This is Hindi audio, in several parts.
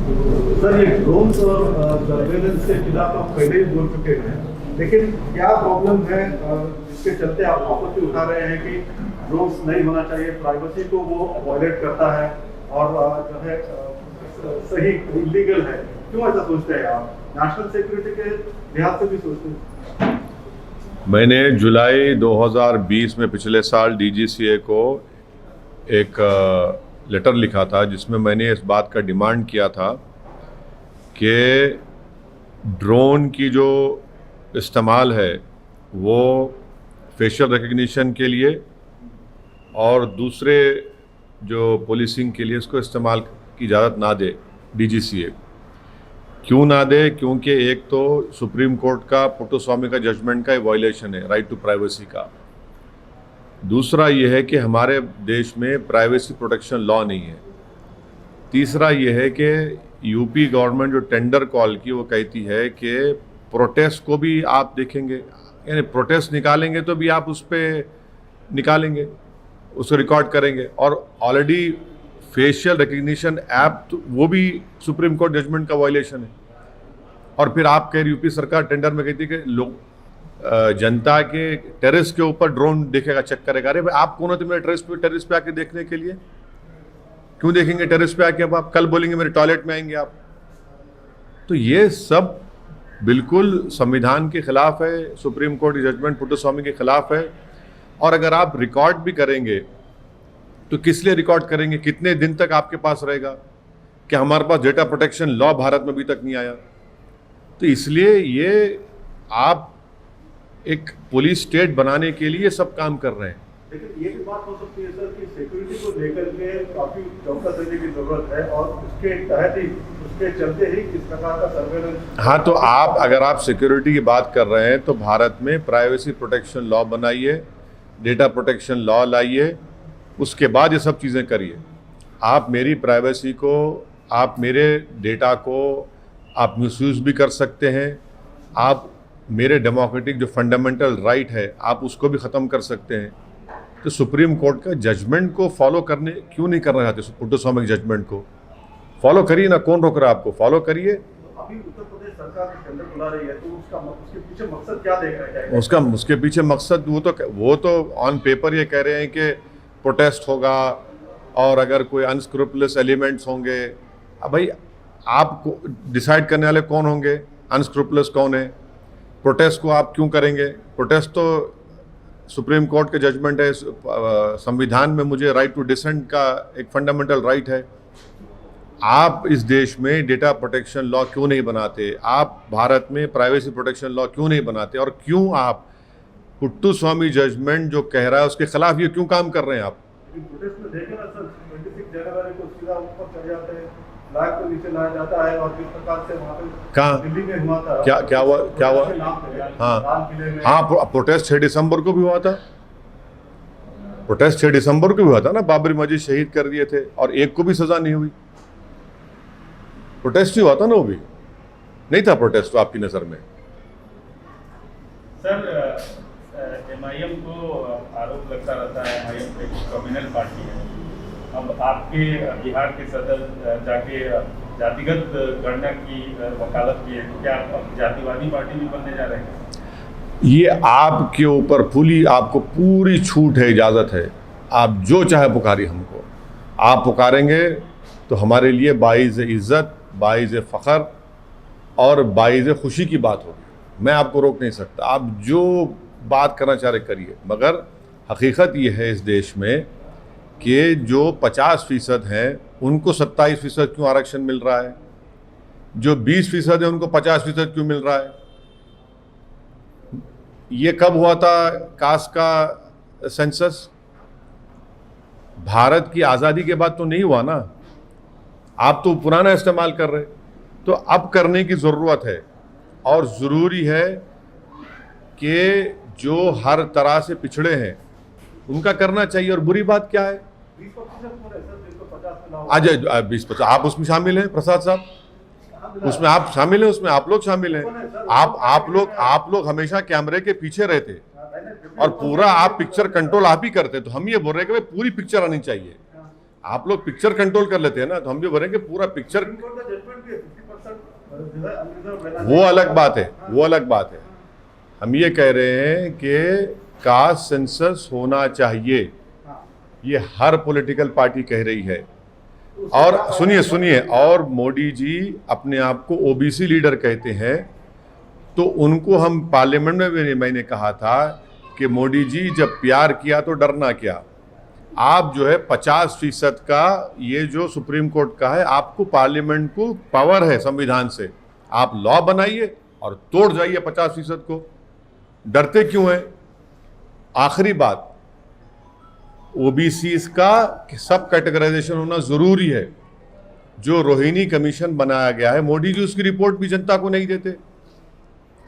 सर, ये ड्रोन्स और सर्वेलेंस के खिलाफ आप पहले ही बोल चुके हैं, लेकिन क्या प्रॉब्लम है जिसके चलते आप आपत्ति उठा रहे हैं कि ड्रोन्स नहीं होना चाहिए, प्राइवेसी को वो वायलेट करता है और जो है सही इलीगल है? क्यों ऐसा सोचते हैं आप? नेशनल सिक्योरिटी के लिहाज से भी सोचते हैं? मैंने जुलाई 2020 में पिछले साल डीजीसीए को एक लेटर लिखा था जिसमें मैंने इस बात का डिमांड किया था कि ड्रोन की जो इस्तेमाल है वो फेशियल रिकग्निशन के लिए और दूसरे जो पुलिसिंग के लिए इसको इस्तेमाल की इजाज़त ना दे डीजीसीए। क्यों ना दे? क्योंकि एक तो सुप्रीम कोर्ट का पुट्टुस्वामी का जजमेंट का वायलेशन है राइट टू प्राइवेसी का। दूसरा ये है कि हमारे देश में प्राइवेसी प्रोटेक्शन लॉ नहीं है। तीसरा ये है कि यूपी गवर्नमेंट जो टेंडर कॉल की वो कहती है कि प्रोटेस्ट को भी आप देखेंगे, यानी प्रोटेस्ट निकालेंगे तो भी आप उस पर निकालेंगे, उसको रिकॉर्ड करेंगे। और ऑलरेडी फेशियल रिकग्निशन ऐप तो वो भी सुप्रीम कोर्ट जजमेंट का वायलेशन है। और फिर आप कह रही यूपी सरकार टेंडर में कहती है कि लोग जनता के टेरेस के ऊपर ड्रोन देखेगा, चेक करेगा। अरे भाई, आप कौन होते मेरे टेरेस पे आके देखने के लिए? क्यों देखेंगे टेरेस पे आके? अब आप कल बोलेंगे मेरे टॉयलेट में आएंगे आप। तो ये सब बिल्कुल संविधान के खिलाफ है, सुप्रीम कोर्ट की जजमेंट पुट्टुस्वामी के खिलाफ है। और अगर आप रिकॉर्ड भी करेंगे तो किस लिए रिकॉर्ड करेंगे? कितने दिन तक आपके पास रहेगा? कि हमारे पास डेटा प्रोटेक्शन लॉ भारत में अभी तक नहीं आया। तो इसलिए ये आप एक पुलिस स्टेट बनाने के लिए सब काम कर रहे हैं। लेकिन ये भी बात हो सकती है सर कि सिक्योरिटी को लेकर के काफी चौकस रहने की जरूरत है और उसके तहत ही, उसके चलते ही इस प्रकार का सर्वेलेंस। हाँ, तो आप अगर आप सिक्योरिटी की बात कर रहे हैं तो भारत में प्राइवेसी प्रोटेक्शन लॉ बनाइए, डेटा प्रोटेक्शन लॉ लाइए, उसके बाद ये सब चीज़ें करिए। आप मेरी प्राइवेसी को, आप मेरे डेटा को आप मिसयूज़ भी कर सकते हैं। आप मेरे डेमोक्रेटिक जो फंडामेंटल राइट है आप उसको भी ख़त्म कर सकते हैं। तो सुप्रीम कोर्ट का जजमेंट को फॉलो करने क्यों नहीं करना चाहते? पुट्टुस्वामी के जजमेंट को फॉलो करिए ना, कौन रोक रहा है आपको? फॉलो करिए। अभी उत्तर प्रदेश सरकार टेंडर बुला रही है तो उसके पीछे मकसद क्या देख रहे हैं? उसके पीछे मकसद वो तो ऑन पेपर ये कह रहे हैं कि प्रोटेस्ट होगा और अगर कोई अनस्क्रूपुलस एलिमेंट्स होंगे। अब भाई, आपको डिसाइड करने वाले कौन होंगे? अनस्क्रूपुलस कौन है? प्रोटेस्ट को आप क्यों करेंगे? प्रोटेस्ट तो सुप्रीम कोर्ट के जजमेंट है, संविधान में मुझे राइट टू डिसेंट का एक फंडामेंटल राइट है। आप इस देश में डेटा प्रोटेक्शन लॉ क्यों नहीं बनाते? आप भारत में प्राइवेसी प्रोटेक्शन लॉ क्यों नहीं बनाते? और क्यों आप पुट्टुस्वामी जजमेंट जो कह रहा है उसके खिलाफ ये क्यों काम कर रहे हैं आप? प्रोटेस्ट में देखें ना सर, 26 जनवरी को सीधा ऊपर चढ़ जाते हैं, फ्लैग को नीचे लाया जाता है और जिस प्रकार से वहाँ पे कहाँ दिल्ली में हुआ था। क्या हुआ? हाँ, प्रोटेस्ट 6 दिसंबर को भी हुआ था। प्रोटेस्ट 6 दिसंबर को भी हुआ था ना, बाबरी मस्जिद शहीद कर दिए थे और एक को भी सजा नहीं हुई। प्रोटेस्ट ही हुआ था ना, वो भी नहीं था प्रोटेस्ट तो आपकी नज़र में? सर, एमआईएम को आरोप लगता रहता है एमआईएम एक कम्युनल पार्टी है। अब आपके बिहार के सदर जाके जातिगत गणना की वकालत की है, क्या आप जातिवादी पार्टी भी बनने जा रहे हैं? ये आपके ऊपर आपको पूरी छूट है, इजाज़त है। आप जो चाहे पुकारिए हमको। आप पुकारेंगे तो हमारे लिए बाइज़ इज़्ज़त, बाइज़ फ़ख्र और बाइज़ खुशी की बात होगी। मैं आपको रोक नहीं सकता, आप जो बात करना चाह रहे करिए। मगर हकीकत ये है इस देश में कि जो 50% हैं उनको 27% क्यों आरक्षण मिल रहा है? जो 20% है उनको 50% क्यों मिल रहा है? ये कब हुआ था कास्ट का सेंसस? भारत की आज़ादी के बाद तो नहीं हुआ ना। आप तो पुराना इस्तेमाल कर रहे। तो अब करने की ज़रूरत है और ज़रूरी है कि जो हर तरह से पिछड़े हैं उनका करना चाहिए। और बुरी बात क्या है? 20% आप उसमें शामिल हैं, प्रसाद साहब, उसमें आप शामिल हैं, उसमें आप लोग शामिल हैं। आप लोग हमेशा कैमरे के पीछे रहते और पूरा आप पिक्चर कंट्रोल आप ही करते। तो हम ये बोल रहे हैं कि भाई पूरी पिक्चर आनी चाहिए। आप लोग पिक्चर कंट्रोल कर लेते हैं ना, तो हम भी बोलेंगे पूरा पिक्चर। सुप्रीम कोर्ट का जजमेंट भी है 50% जो है अनरिजर्व रहना वो चाहिए। अलग बात है, वो अलग बात है। हम ये कह रहे हैं कि कास्ट सेंसस होना चाहिए, हाँ। ये हर पॉलिटिकल पार्टी कह रही है। तो और उसके सुनिए बाद- सुनिए, और मोदी जी अपने आप को ओबीसी लीडर कहते हैं, तो उनको हम पार्लियामेंट में भी मैंने कहा था कि मोदी जी जब प्यार किया तो डरना क्या। आप जो है 50% का ये जो सुप्रीम कोर्ट का है, आपको पार्लियामेंट को पावर है संविधान से, आप लॉ बनाइए और तोड़ जाइए 50% को, डरते क्यों हैं। आखिरी बात, ओबीसी का सब कैटेगराइजेशन होना जरूरी है। जो रोहिणी कमीशन बनाया गया है, मोदी जी उसकी रिपोर्ट भी जनता को नहीं देते।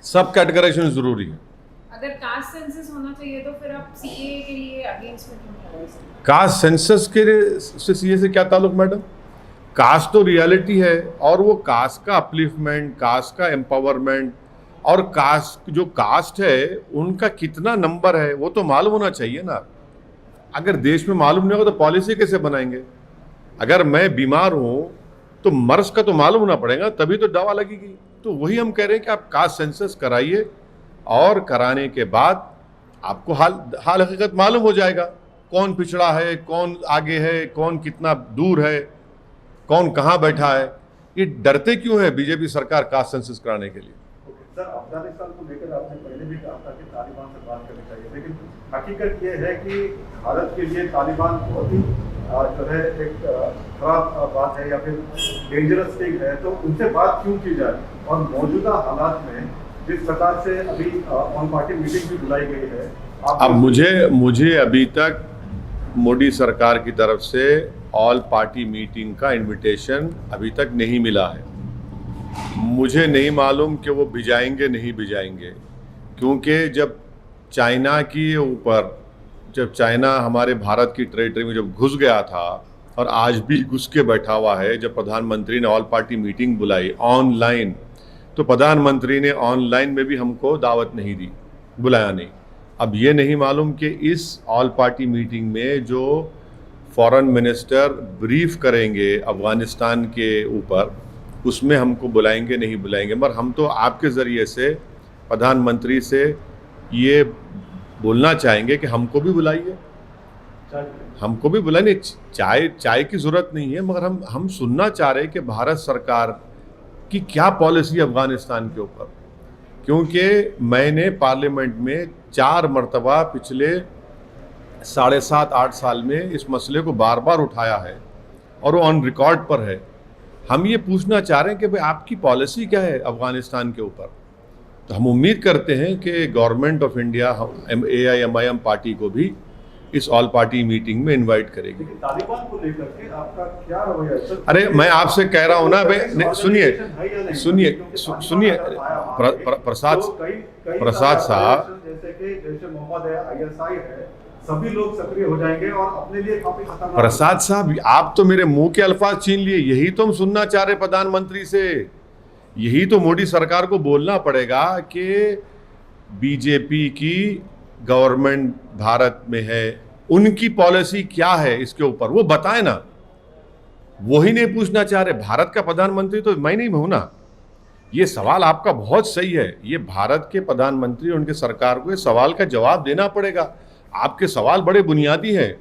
सब कैटेगराइजेशन जरूरी है। अगर कास्ट सेंसस होना चाहिए तो फिर आप सीए के लिए अगेंस्ट में क्यों खड़े हो सकते? कास्ट सेंसस के से सीए से क्या ताल्लुक मैडम। कास्ट तो रियलिटी है, और वो कास्ट का अपलिफ्टमेंट, कास्ट का एम्पावरमेंट, और कास्ट जो कास्ट है उनका कितना नंबर है वो तो मालूम होना चाहिए ना। अगर देश में मालूम नहीं होगा तो पॉलिसी कैसे बनाएंगे। अगर मैं बीमार हूँ तो मर्ज का तो मालूम होना पड़ेगा, तभी तो दवा लगेगी। तो वही हम कह रहे हैं कि आप कास्ट सेंसस कराइए, और कराने के बाद आपको हाल हकीकत मालूम हो जाएगा, कौन पिछड़ा है, कौन आगे है, कौन कितना दूर है, कौन कहाँ बैठा है। ये डरते क्यों है बीजेपी सरकार कास्ट सेंसस कराने के लिए। ओके, सर अफगानिस्तान को लेकर आपने पहले भी कहा था कि तालिबान से बात करनी चाहिए, लेकिन हकीकत ये है कि भारत के लिए तालिबान बहुत ही जो है एक खराब बात है या फिर डेंजरस थिंग है, तो उनसे बात क्यों की जाए। और मौजूदा हालात में जिस प्रकार से अभी ऑन पार्टी मीटिंग भी बुलाई गई है, अब मुझे अभी तक मोदी सरकार की तरफ से ऑल पार्टी मीटिंग का इनविटेशन अभी तक नहीं मिला है। मुझे नहीं मालूम कि वो भिजाएंगे नहीं भिजाएंगे, क्योंकि जब चाइना की ऊपर, जब चाइना हमारे भारत की टेरिटरी में जब घुस गया था, और आज भी घुस के बैठा हुआ है, जब प्रधानमंत्री ने ऑल पार्टी मीटिंग बुलाई ऑनलाइन, तो प्रधानमंत्री ने ऑनलाइन में भी हमको दावत नहीं दी, बुलाया नहीं। अब ये नहीं मालूम कि इस ऑल पार्टी मीटिंग में जो फॉरेन मिनिस्टर ब्रीफ करेंगे अफ़गानिस्तान के ऊपर, उसमें हमको बुलाएंगे नहीं बुलाएंगे। मगर हम तो आपके ज़रिए से प्रधानमंत्री से ये बोलना चाहेंगे कि हमको भी बुलाइए, हमको भी बुलाइए। चाय की ज़रूरत नहीं है, मगर हम सुनना चाह रहे हैं कि भारत सरकार की क्या पॉलिसी अफ़गानिस्तान के ऊपर। क्योंकि मैंने पार्लियामेंट में 4 मरतबा पिछले 7.5-8 साल में इस मसले को बार बार उठाया है, और वो ऑन रिकॉर्ड पर है। हम ये पूछना चाह रहे हैं कि भाई आपकी पॉलिसी क्या है अफ़गानिस्तान के ऊपर। तो हम उम्मीद करते हैं कि government of India AIMIM party को भी इस ऑल पार्टी मीटिंग में इनवाइट करेगी। लेकिन तालिबान को लेकर के आपका क्या रवैया है सर? अरे मैं आपसे कह रहा हूँ ना भाई, सुनिए प्रसाद साहब, जैसे कि जैसे मोहम्मद है, ISI है, सभी लोग सक्रिय हो जाएंगे और अपने लिए काफी खतरनाक। प्रसाद साहब, आप तो मेरे मुंह के अल्फाज छीन लिए। यही तो हम सुनना चाह रहे प्रधानमंत्री से, यही तो मोदी सरकार को बोलना पड़ेगा कि बीजेपी की गवर्नमेंट भारत में है, उनकी पॉलिसी क्या है इसके ऊपर, वो बताए ना। वही नहीं पूछना चाह रहे। भारत का प्रधानमंत्री तो मैं नहीं हूं ना। ये सवाल आपका बहुत सही है, ये भारत के प्रधानमंत्री और उनके सरकार को ये सवाल का जवाब देना पड़ेगा। आपके सवाल बड़े बुनियादी हैं।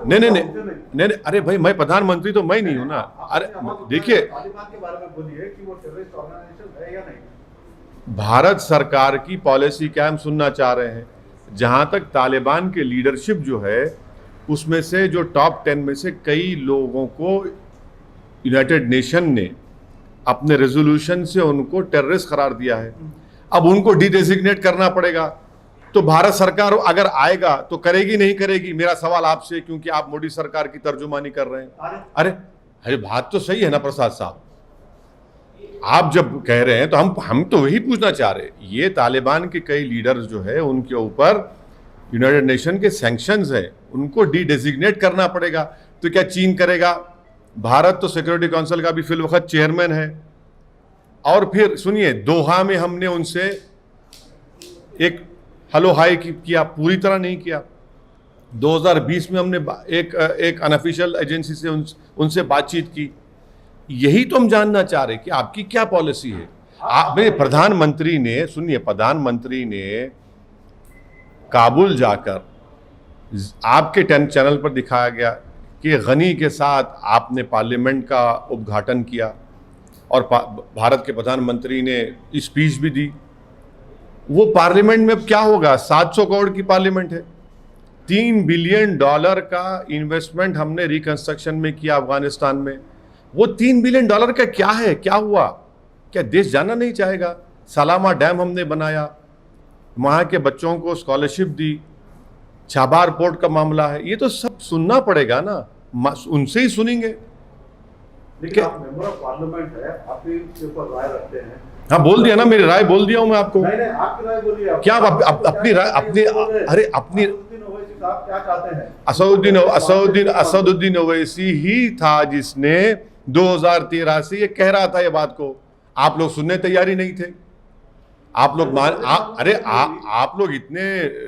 नहीं, अरे भाई मैं प्रधानमंत्री तो मैं नहीं हूं ना। अरे देखिए, तालिबान के बारे में बोलिए कि वो टेररिस्ट ऑर्गेनाइजेशन है या नहीं। भारत सरकार की पॉलिसी क्या हम सुनना चाह रहे हैं। जहां तक तालिबान के लीडरशिप जो है, उसमें से जो टॉप 10 में से कई लोगों को यूनाइटेड नेशन ने अपने रेजोल्यूशन से उनको टेररिस्ट करार दिया है। अब उनको डिडेजिग्नेट करना पड़ेगा। तो भारत सरकार अगर आएगा तो करेगी नहीं करेगी, मेरा सवाल आपसे, क्योंकि आप मोदी सरकार की तर्जुमानी कर रहे हैं। अरे बात तो सही है ना प्रसाद साहब। आप जब कह रहे हैं तो हम तो वही पूछना चाह रहे हैं। ये तालिबान के कई लीडर्स जो है उनके ऊपर यूनाइटेड नेशन के सैंक्शंस है, उनको डिडेजिग्नेट करना पड़ेगा। तो क्या चीन करेगा? भारत तो सिक्योरिटी काउंसिल का भी फिल वक्त चेयरमैन है। और फिर सुनिए, दोहा में हमने उनसे एक हेलो हाय किया, पूरी तरह नहीं किया। 2020 में हमने एक अनऑफिशियल एजेंसी से उनसे बातचीत की। यही तो हम जानना चाह रहे कि आपकी क्या पॉलिसी है। प्रधानमंत्री ने, सुनिए, प्रधानमंत्री ने काबुल जाकर आपके चैनल पर दिखाया गया कि गनी के साथ आपने पार्लियामेंट का उद्घाटन किया और भारत के प्रधानमंत्री ने स्पीच भी दी। वो पार्लियामेंट में क्या होगा? 700 करोड़ की पार्लियामेंट है। $3 बिलियन का इन्वेस्टमेंट हमने रिकंस्ट्रक्शन में किया अफगानिस्तान में। वो $3 बिलियन का क्या है? क्या हुआ? क्या देश जाना नहीं चाहेगा? सलामा डैम हमने बनाया, वहाँ के बच्चों को स्कॉलरशिप दी, छाबार पोर्ट का मामला है। ये तो सब सुनना पड़ेगा ना, उनसे ही सुनेंगे। लेकिन आप मेंबर ऑफ पार्लियामेंट है, आप भी इसके ऊपर राय रखते हैं। हाँ, बोल दिया ना, मेरी राय बोल दिया हूँ मैं आपको। नहीं, आपकी राय बोलिए। क्या आप अपनी राय, अपनी, अरे अपनी, आप क्या चाहते हैं? असदुद्दीन ओवैसी ही था जिसने 2013 से ये कह रहा था ये बात को। आप लोग सुनने तैयारी नहीं थे। आप लोग आप लोग इतने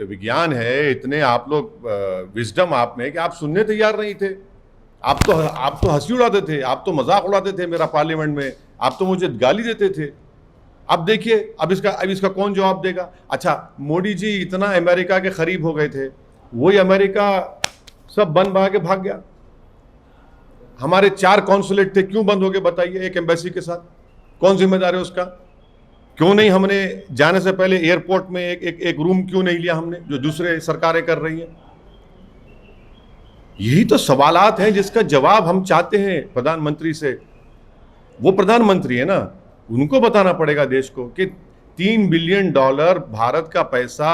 विज्ञान है, इतने आप लोग विजडम आप में कि आप सुनने तैयार नहीं थे। आप तो हंसी उड़ाते थे, आप तो मजाक उड़ाते थे मेरा पार्लियामेंट में, आप तो मुझे गाली देते थे। अब देखिए, अब इसका कौन जवाब देगा? अच्छा, मोदी जी इतना अमेरिका के करीब हो गए थे, वही अमेरिका सब बंद बना के भाग गया। हमारे 4 कॉन्सुलेट थे, क्यों बंद हो गए बताइए? एक एम्बेसी के साथ कौन जिम्मेदार है उसका? क्यों नहीं हमने जाने से पहले एयरपोर्ट में एक रूम क्यों नहीं लिया हमने, जो दूसरे सरकारें कर रही हैं? यही तो सवालात हैं जिसका जवाब हम चाहते हैं प्रधानमंत्री से। वो प्रधानमंत्री है ना, उनको बताना पड़ेगा देश को कि $3 बिलियन भारत का पैसा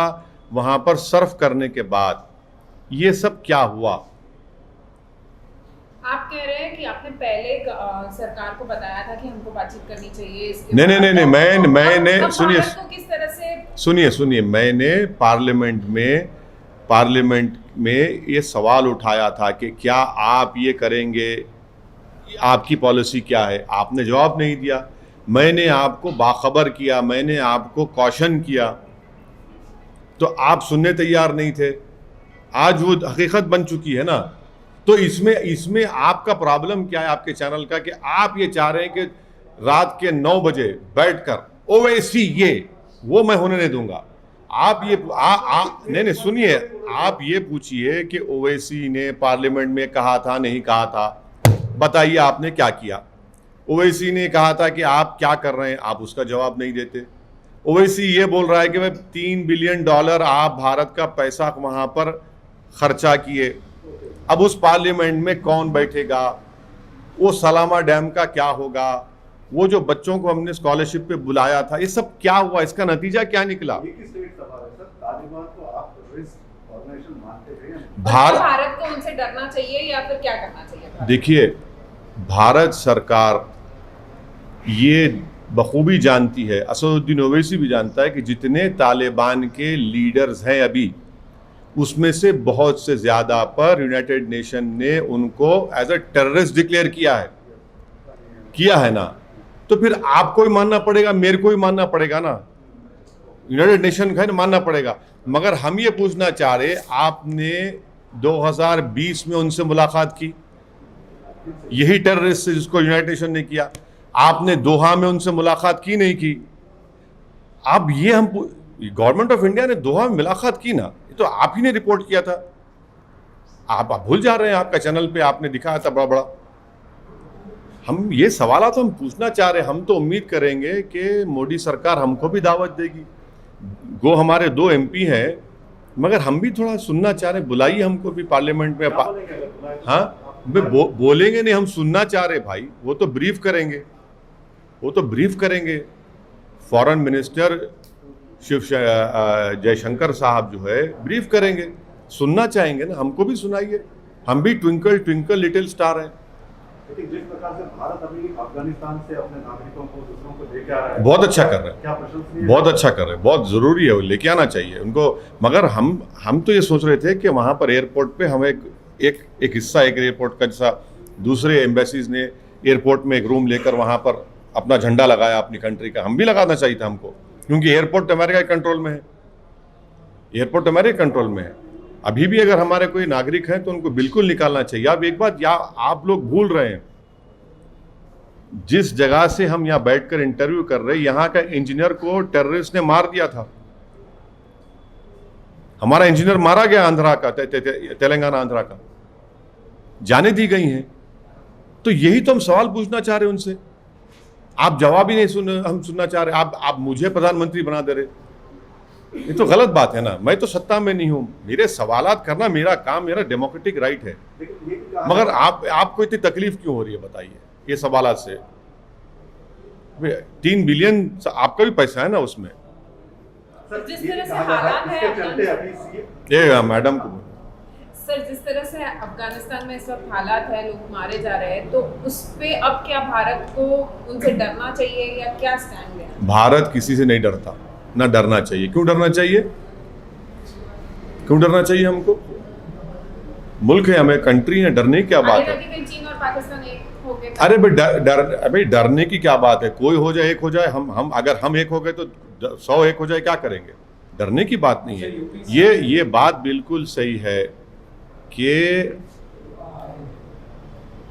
वहां पर सर्व करने के बाद ये सब क्या हुआ। आप कह रहे हैं कि आपने पहले सरकार को बताया था कि हमको बातचीत करनी चाहिए इसके नहीं, मैंने सुनिए, किस तरह से सुनिए, मैंने पार्लियामेंट में ये सवाल उठाया था कि क्या आप ये करेंगे, आपकी पॉलिसी क्या है? आपने जवाब नहीं दिया। मैंने आपको बाखबर किया, मैंने आपको कॉशन किया, तो आप सुनने तैयार नहीं थे। आज वो हकीकत बन चुकी है ना। तो इसमें आपका प्रॉब्लम क्या है आपके चैनल का, कि आप ये चाह रहे हैं कि रात के 9 बजे बैठकर ओवैसी ये वो मैं होने नहीं दूंगा। आप ये नहीं, सुनिए, आप ये पूछिए कि ओवैसी ने पार्लियामेंट में कहा था नहीं कहा था, बताइए आपने क्या किया? ओवैसी ने कहा था कि आप क्या कर रहे हैं, आप उसका जवाब नहीं देते। ओवैसी ये बोल रहा है कि भाई $3 बिलियन आप भारत का पैसा वहां पर खर्चा किए। अब उस पार्लियामेंट में कौन बैठेगा? वो सलामा डैम का क्या होगा? वो जो बच्चों को हमने स्कॉलरशिप पे बुलाया था, ये सब क्या हुआ? इसका नतीजा क्या निकला? भारत को उनसे डरना चाहिए या फिर क्या करना चाहिए? देखिए, भारत सरकार ये बखूबी जानती है, असदुद्दीन ओवैसी भी जानता है कि जितने तालिबान के लीडर्स हैं अभी, उसमें से बहुत से ज़्यादा पर यूनाइटेड नेशन ने उनको एज अ टेररिस्ट डिक्लेयर किया है ना। तो फिर आपको ही मानना पड़ेगा, मेरे को ही मानना पड़ेगा ना, यूनाइटेड नेशन का मानना पड़ेगा। मगर हम ये पूछना चाह रहे, आपने 2020 में उनसे मुलाकात की, यही टेररिस्ट से जिसको यूनाइटेड नेशन ने किया। आपने दोहा में उनसे मुलाकात की नहीं की। अब ये हम गवर्नमेंट ऑफ इंडिया ने दोहा में मुलाकात की ना, तो आप ही ने रिपोर्ट किया था। आप भूल जा रहे हैं, आपका चैनल पे आपने दिखाया था बड़ा बड़ा। हम ये सवाल तो हम पूछना चाह रहे हैं। हम तो उम्मीद करेंगे कि मोदी सरकार हमको भी दावत देगी। गो हमारे 2 MP हैं, मगर हम भी थोड़ा सुनना चाह रहे हैं। बुलाइए हमको भी पार्लियामेंट में। हाँ, बोलेंगे नहीं, हम सुनना चाह रहे भाई। वो तो ब्रीफ करेंगे। फॉरेन मिनिस्टर जयशंकर साहब जो है ब्रीफ करेंगे, सुनना चाहेंगे ना, हमको भी सुनाइए। हम भी ट्विंकल ट्विंकल लिटिल स्टार हैं। लेकिन जिस प्रकार से भारत अभी अफगानिस्तान से अपने नागरिकों को, दूसरों को लेके आ रहा है, बहुत अच्छा कर रहे हैं, क्या प्रशंसनीय, बहुत अच्छा कर रहे हैं, बहुत ज़रूरी है, वो लेके आना चाहिए उनको। मगर हम तो ये सोच रहे थे कि वहाँ पर एयरपोर्ट पे हम एक हिस्सा, एक एयरपोर्ट का, जैसा दूसरे एम्बेसीज ने एयरपोर्ट में एक रूम लेकर वहाँ पर अपना झंडा लगाया अपनी कंट्री का, हम भी लगाना चाहिए था हमको, क्योंकि एयरपोर्ट अमेरिका के कंट्रोल में है। अभी भी अगर हमारे कोई नागरिक हैं तो उनको बिल्कुल निकालना चाहिए। अब एक बात या आप लोग भूल रहे हैं, जिस जगह से हम यहाँ बैठकर इंटरव्यू कर रहे हैं, यहाँ का इंजीनियर को टेररिस्ट ने मार दिया था। हमारा इंजीनियर मारा गया आंध्रा का, तेलंगाना आंध्रा का, जाने दी गई हैं। तो यही तो हम सवाल पूछना चाह रहे हैं उनसे, आप जवाब ही नहीं हम सुनना चाह रहे। आप मुझे प्रधानमंत्री बना दे रहे, ये तो गलत बात है ना। मैं तो सत्ता में नहीं हूं, मेरे सवालात करना मेरा काम, मेरा डेमोक्रेटिक राइट है। मगर आपको इतनी तकलीफ क्यों हो रही है बताइए ये सवालात से? 3 बिलियन आपका भी पैसा है ना उसमें। जिस तरह से हालात है ये मैडम को सर, जिस तरह से अफगानिस्तान में इस वक्त हालात है, लोग मारे जा रहे हैं, तो उस पे अब क्या भारत को उनसे डरना चाहिए या क्या स्टैंड है? भारत किसी से नहीं डरता, ना डरना चाहिए। क्यों डरना चाहिए? क्यों डरना चाहिए हमको? मुल्क है, हमें कंट्री है, डरने की क्या बात है? चीन और पाकिस्तान एक हो गए। अरे भाई डरने की क्या बात है? कोई हो जाए, एक हो जाए, हम अगर हम एक हो गए तो 100 एक हो जाए, क्या करेंगे? डरने की बात नहीं है। ये बात बिल्कुल सही है कि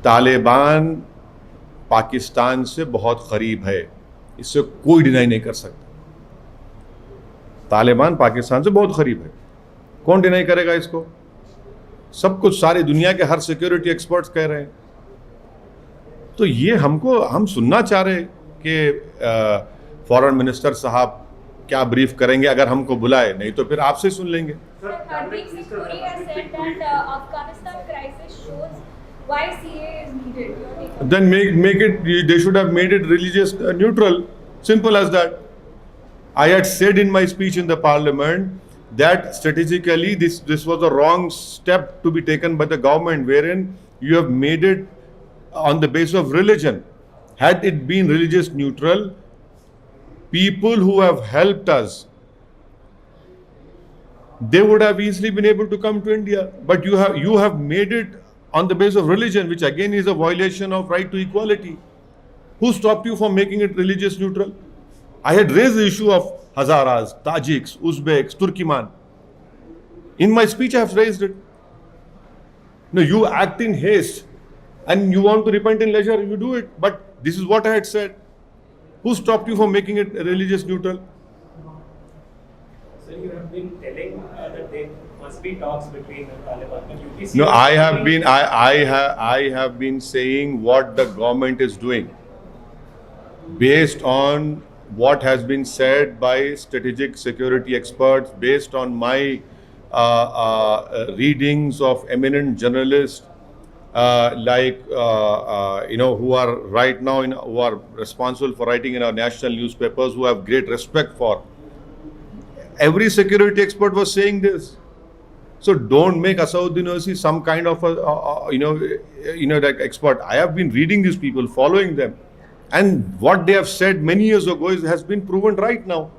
तालिबान पाकिस्तान से बहुत करीब है, इससे कोई डिनाई नहीं कर सकता। तालिबान पाकिस्तान से बहुत करीब है, कौन डिनाई करेगा इसको? सब कुछ सारी दुनिया के हर सिक्योरिटी एक्सपर्ट्स कह रहे हैं। तो ये हम सुनना चाह रहे कि फॉरेन मिनिस्टर साहब क्या ब्रीफ करेंगे अगर हमको बुलाए, नहीं तो फिर आपसे सुन लेंगे। Hardeep Singh Puri has said that Afghanistan crisis shows why CAA is needed. Then make it. They should have made it religious neutral. Simple as that. I had said in my speech in the parliament that strategically this was a wrong step to be taken by the government, wherein you have made it on the basis of religion. Had it been religious neutral, people who have helped us, they would have easily been able to come to India. But you have made it on the basis of religion, which again is a violation of right to equality. Who stopped you from making it religious neutral? I had raised the issue of Hazaras, Tajiks, Uzbeks, Turkiman. In my speech I have raised it. No, you act in haste and you want to repent in leisure, you do it. But this is what I had said. Who stopped you from making it religious neutral? So you have been telling that there must be talks between the Taliban and UPC. No, I have been saying what the government is doing based on what has been said by strategic security experts, based on my readings of eminent journalists who are right now who are responsible for writing in our national newspapers, who have great respect for. Every security expert was saying this. So don't make Asauddin Owaisi some kind of like expert. I have been reading these people, following them, and what they have said many years ago has been proven right now.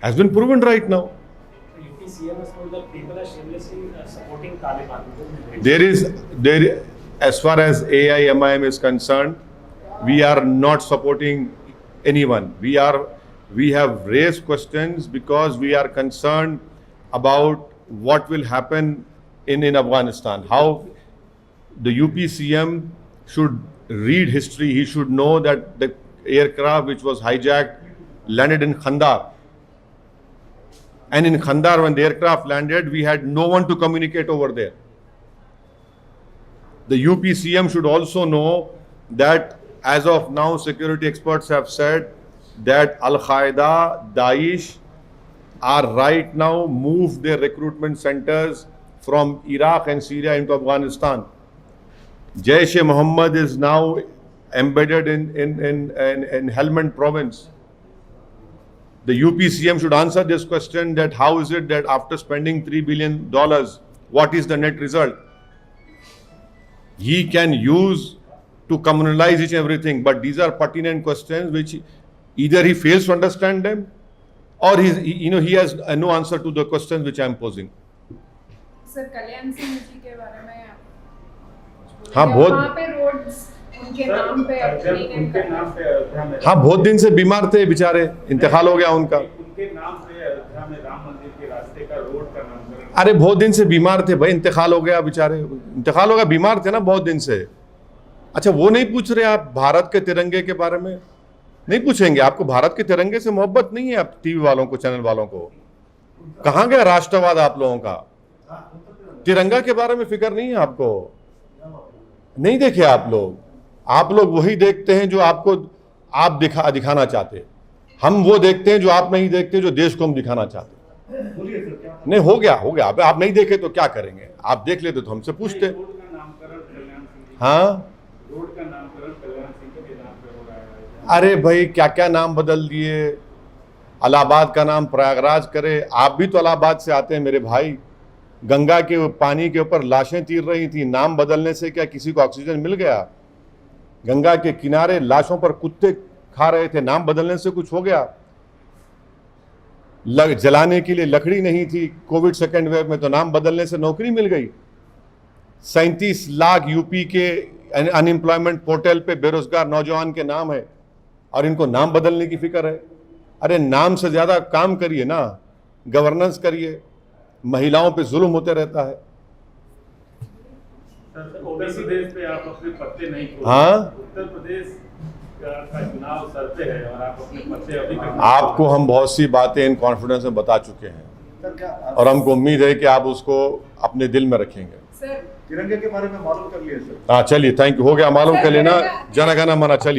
Has been proven right now. The UPCM has told that people are shamelessly supporting Taliban. As far as AIMIM is concerned, we are not supporting anyone. We have raised questions because we are concerned about what will happen in Afghanistan. How the UPCM should read history. He should know that the aircraft which was hijacked landed in Khandar. And in Khandar, when the aircraft landed, we had no one to communicate over there. The UPCM should also know that as of now, security experts have said that Al-Qaeda, Daesh are right now moved their recruitment centers from Iraq and Syria into Afghanistan. Jaish-e-Mohammed is now embedded in Helmand province. The UPCM should answer this question, that how is it that after spending $3 billion, what is the net result? He can use to communalize each and everything, but these are pertinent questions which either he fails to understand them, or he has no answer to the questions which I am posing. Sir Kalyan Singh ji के बारे में हाँ, बहुत वहाँ पे रोड्स उनके नाम पे उनके नाम पे अयोध्या में, हाँ, बहुत दिन से बीमार थे बेचारे, इंतकाल हो गया उनका। उनके नाम पे अयोध्या में राम मंदिर के रास्ते का रोड का नामकरण। अरे बहुत दिन से बीमार थे भाई, इंतकाल हो गया बेचारे, इंतकाल हो गया, बीमार थे ना बहुत दिन से। अच्छा वो नहीं पूछ रहे आप भारत के तिरंगे के बारे में? नहीं पूछेंगे? आपको भारत के तिरंगे से मोहब्बत नहीं है? आप टीवी वालों को, चैनल वालों को, कहाँ गया राष्ट्रवाद आप लोगों का? तिरंगा के बारे में फिक्र नहीं है आपको? नहीं देखे आप लोग वही देखते हैं जो आपको आप दिखाना चाहते। हम वो देखते हैं जो आप नहीं देखते, जो देश को हम दिखाना चाहते। बोलिए सर, क्या नहीं हो गया। अब आप नहीं देखे तो क्या करेंगे? आप देख लेते तो हमसे पूछते। रोड का नामकरण कल्याण सिंह, हाँ रोड का नामकरण कल्याण सिंह के नाम पे हो रहा है। अरे भाई क्या क्या नाम बदल दिए, इलाहाबाद का नाम प्रयागराज करे। आप भी तो इलाहाबाद से आते हैं मेरे भाई। गंगा के पानी के ऊपर लाशें तीर रही थी, नाम बदलने से क्या किसी को ऑक्सीजन मिल गया? गंगा के किनारे लाशों पर कुत्ते खा रहे थे, नाम बदलने से कुछ हो गया? जलाने के लिए लकड़ी नहीं थी कोविड सेकेंड वेव में, तो नाम बदलने से नौकरी मिल गई। 37 लाख यूपी के अनएम्प्लॉयमेंट पोर्टल पे बेरोजगार नौजवान के नाम है और इनको नाम बदलने की फिक्र है। अरे नाम से ज्यादा काम करिए ना, गवर्नेंस करिए। महिलाओं पे जुल्म होते रहता है। सर, उत्तर प्रदेश पे आप अपने पत्ते नहीं खोल। हाँ? उत्तर प्रदेश का चुनाव सर पे है और आप अपने पत्ते अभी तक आपको हम बहुत सी बातें इन कॉन्फिडेंस में बता चुके हैं सर, क्या और हमको उम्मीद है कि आप उसको अपने दिल में रखेंगे। सर तिरंगे के बारे में मालूम कर लिए सर? हाँ चलिए, थैंक यू, हो गया मालूम कर लेना। जन गण मन चलिए।